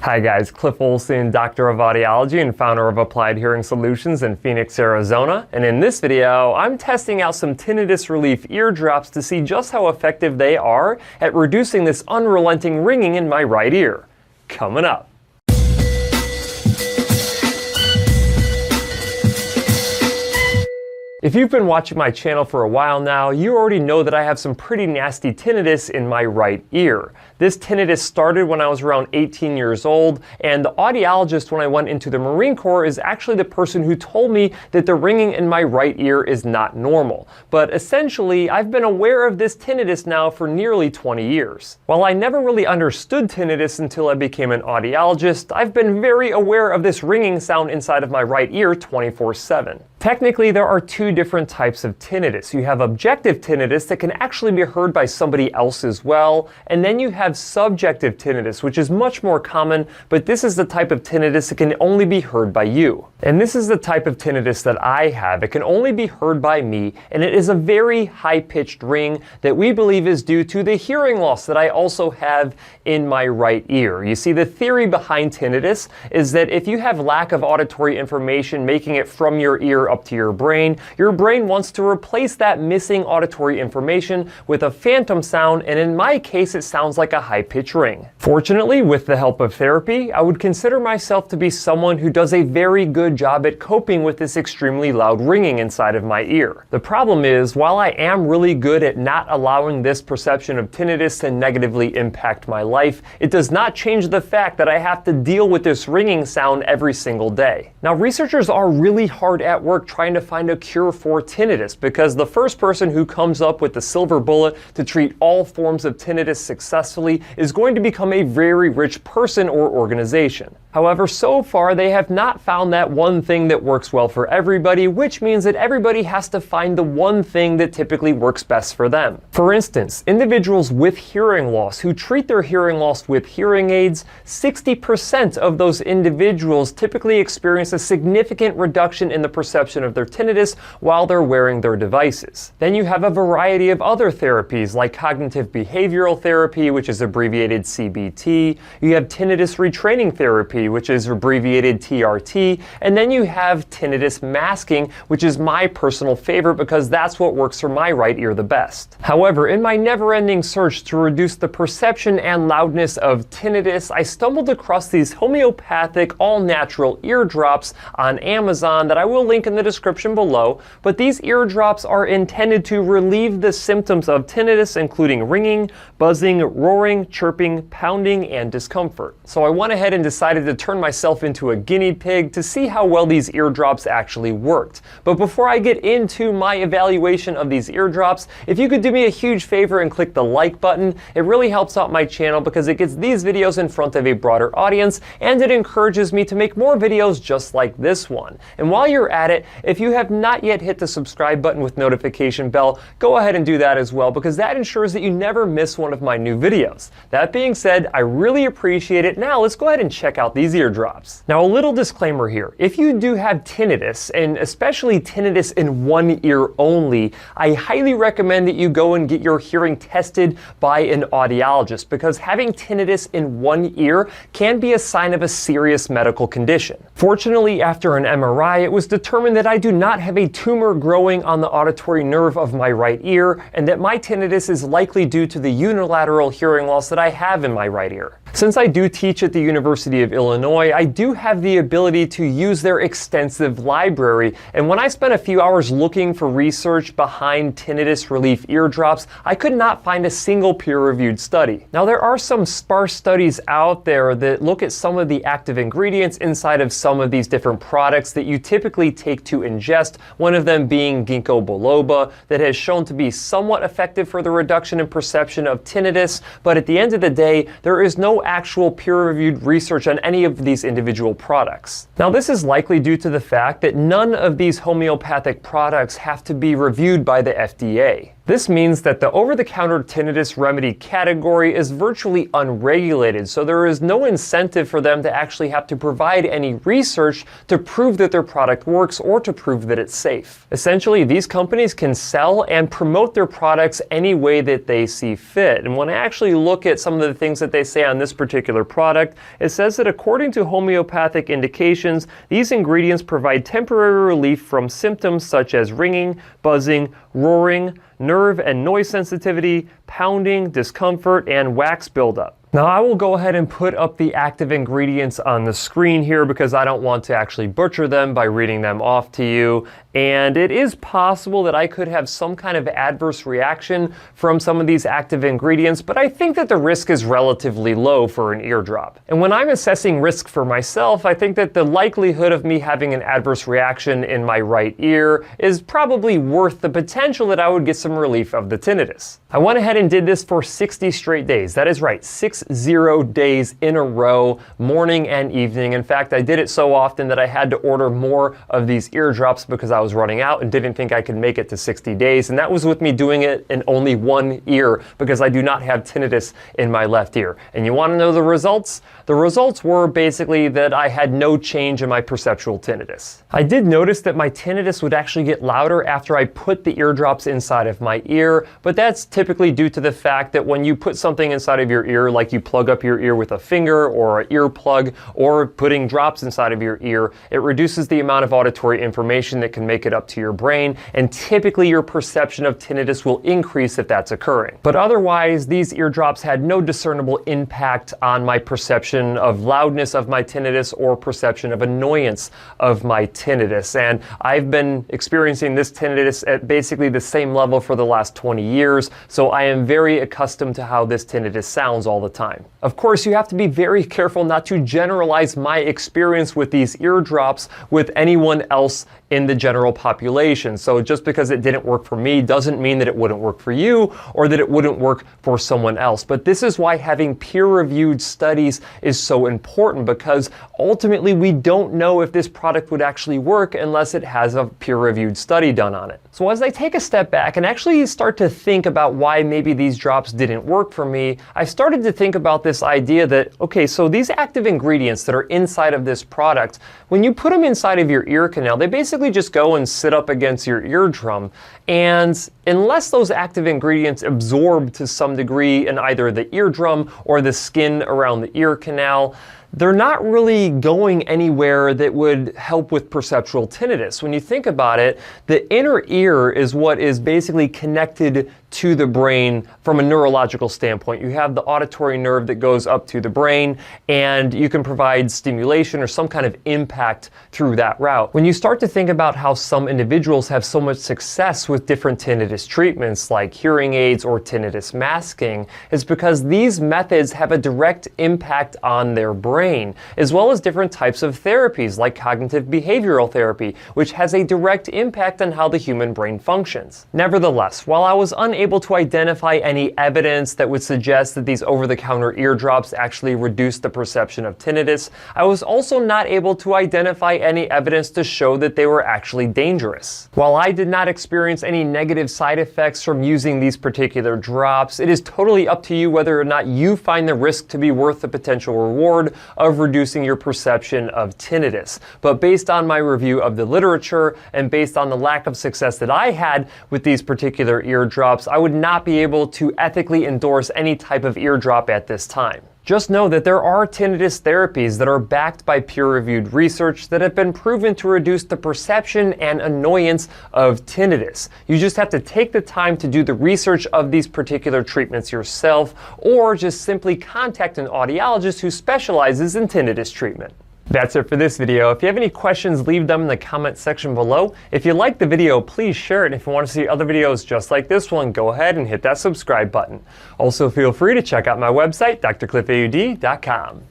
Hi guys, Cliff Olson, Doctor of Audiology and founder of Applied Hearing Solutions in Phoenix, Arizona. And in this video, I'm testing out some tinnitus relief eardrops to see just how effective they are at reducing this unrelenting ringing in my right ear. Coming up. If you've been watching my channel for a while now, you already know that I have some pretty nasty tinnitus in my right ear. This tinnitus started when I was around 18 years old, and the audiologist when I went into the Marine Corps is actually the person who told me that the ringing in my right ear is not normal. But essentially, I've been aware of this tinnitus now for nearly 20 years. While I never really understood tinnitus until I became an audiologist, I've been very aware of this ringing sound inside of my right ear 24/7. Technically, there are two different types of tinnitus. You have objective tinnitus that can actually be heard by somebody else as well, and then you have subjective tinnitus, which is much more common, but this is the type of tinnitus that can only be heard by you. And this is the type of tinnitus that I have. It can only be heard by me, and it is a very high-pitched ring that we believe is due to the hearing loss that I also have in my right ear. You see, the theory behind tinnitus is that if you have lack of auditory information making it from your ear up to your brain wants to replace that missing auditory information with a phantom sound, and in my case it sounds like a high-pitched ring. Fortunately, with the help of therapy, I would consider myself to be someone who does a very good job at coping with this extremely loud ringing inside of my ear. The problem is, while I am really good at not allowing this perception of tinnitus to negatively impact my life, it does not change the fact that I have to deal with this ringing sound every single day. Now, researchers are really hard at work trying to find a cure for tinnitus, because the first person who comes up with the silver bullet to treat all forms of tinnitus successfully is going to become a very rich person or organization. However, so far they have not found that one thing that works well for everybody, which means that everybody has to find the one thing that typically works best for them. For instance, individuals with hearing loss who treat their hearing loss with hearing aids, 60% of those individuals typically experience a significant reduction in the perception of their tinnitus while they're wearing their devices. Then you have a variety of other therapies like cognitive behavioral therapy, which is abbreviated CBT. You have tinnitus retraining therapy, which is abbreviated TRT. And then you have tinnitus masking, which is my personal favorite because that's what works for my right ear the best. However, in my never-ending search to reduce the perception and loudness of tinnitus, I stumbled across these homeopathic, all-natural eardrops on Amazon that I will link in the description below. But these eardrops are intended to relieve the symptoms of tinnitus, including ringing, buzzing, roaring, chirping, pounding, and discomfort. So I went ahead and decided to turn myself into a guinea pig to see how well these eardrops actually worked. But before I get into my evaluation of these eardrops, if you could do me a huge favor and click the like button, it really helps out my channel because it gets these videos in front of a broader audience, and it encourages me to make more videos just like this one. And while you're at it, if you have not yet hit the subscribe button with notification bell, go ahead and do that as well, because that ensures that you never miss one of my new videos. That being said, I really appreciate it. Now let's go ahead and check out these eardrops. Now, a little disclaimer here. If you do have tinnitus, and especially tinnitus in one ear only, I highly recommend that you go and get your hearing tested by an audiologist, because having tinnitus in one ear can be a sign of a serious medical condition. Fortunately, after an MRI, it was determined that I do not have a tumor growing on the auditory nerve of my right ear, and that my tinnitus is likely due to the unilateral hearing loss that I have in my right ear. Since I do teach at the University of Illinois, I do have the ability to use their extensive library, and when I spent a few hours looking for research behind tinnitus relief eardrops, I could not find a single peer-reviewed study. Now, there are some sparse studies out there that look at some of the active ingredients inside of some of these different products that you typically take to ingest, one of them being ginkgo biloba, that has shown to be somewhat effective for the reduction in perception of tinnitus, but at the end of the day, there is no actual peer-reviewed research on any of these individual products. Now, this is likely due to the fact that none of these homeopathic products have to be reviewed by the FDA. This means that the over-the-counter tinnitus remedy category is virtually unregulated, so there is no incentive for them to actually have to provide any research to prove that their product works or to prove that it's safe. Essentially, these companies can sell and promote their products any way that they see fit. And when I actually look at some of the things that they say on this particular product, it says that according to homeopathic indications, these ingredients provide temporary relief from symptoms such as ringing, buzzing, roaring, nerve and noise sensitivity, pounding, discomfort, and wax buildup. Now I will go ahead and put up the active ingredients on the screen here because I don't want to actually butcher them by reading them off to you. And it is possible that I could have some kind of adverse reaction from some of these active ingredients, but I think that the risk is relatively low for an eardrop. And when I'm assessing risk for myself, I think that the likelihood of me having an adverse reaction in my right ear is probably worth the potential that I would get some relief of the tinnitus. I went ahead and did this for 60 straight days. That is right, 60 days in a row, morning and evening. In fact, I did it so often that I had to order more of these eardrops because I was running out and didn't think I could make it to 60 days. And that was with me doing it in only one ear because I do not have tinnitus in my left ear. And you want to know the results? The results were basically that I had no change in my perceptual tinnitus. I did notice that my tinnitus would actually get louder after I put the eardrops inside of my ear, but that's typically due to the fact that when you put something inside of your ear, like you plug up your ear with a finger or an earplug, or putting drops inside of your ear, it reduces the amount of auditory information that can make it up to your brain, and typically your perception of tinnitus will increase if that's occurring. But otherwise, these eardrops had no discernible impact on my perception of loudness of my tinnitus or perception of annoyance of my tinnitus. And I've been experiencing this tinnitus at basically the same level for the last 20 years, so I am very accustomed to how this tinnitus sounds all the time. Of course, you have to be very careful not to generalize my experience with these eardrops with anyone else in the general population. So just because it didn't work for me doesn't mean that it wouldn't work for you or that it wouldn't work for someone else. But this is why having peer-reviewed studies is so important, because ultimately we don't know if this product would actually work unless it has a peer-reviewed study done on it. So as I take a step back and actually start to think about why maybe these drops didn't work for me, I started to think about this idea that, okay, so these active ingredients that are inside of this product, when you put them inside of your ear canal, they basically just go and sit up against your eardrum. And unless those active ingredients absorb to some degree in either the eardrum or the skin around the ear canal, they're not really going anywhere that would help with perceptual tinnitus. When you think about it, the inner ear is what is basically connected to the brain from a neurological standpoint. You have the auditory nerve that goes up to the brain, and you can provide stimulation or some kind of impact through that route. When you start to think about how some individuals have so much success with different tinnitus treatments like hearing aids or tinnitus masking, it's because these methods have a direct impact on their brain, as well as different types of therapies like cognitive behavioral therapy, which has a direct impact on how the human brain functions. Nevertheless, while I was unable to identify any evidence that would suggest that these over-the-counter eardrops actually reduce the perception of tinnitus, I was also not able to identify any evidence to show that they were actually dangerous. While I did not experience any negative side effects from using these particular drops, it is totally up to you whether or not you find the risk to be worth the potential reward of reducing your perception of tinnitus. But based on my review of the literature and based on the lack of success that I had with these particular eardrops, I would not be able to ethically endorse any type of eardrop at this time. Just know that there are tinnitus therapies that are backed by peer-reviewed research that have been proven to reduce the perception and annoyance of tinnitus. You just have to take the time to do the research of these particular treatments yourself, or just simply contact an audiologist who specializes in tinnitus treatment. That's it for this video. If you have any questions, leave them in the comment section below. If you liked the video, please share it. And if you want to see other videos just like this one, go ahead and hit that subscribe button. Also, feel free to check out my website, drcliffaud.com.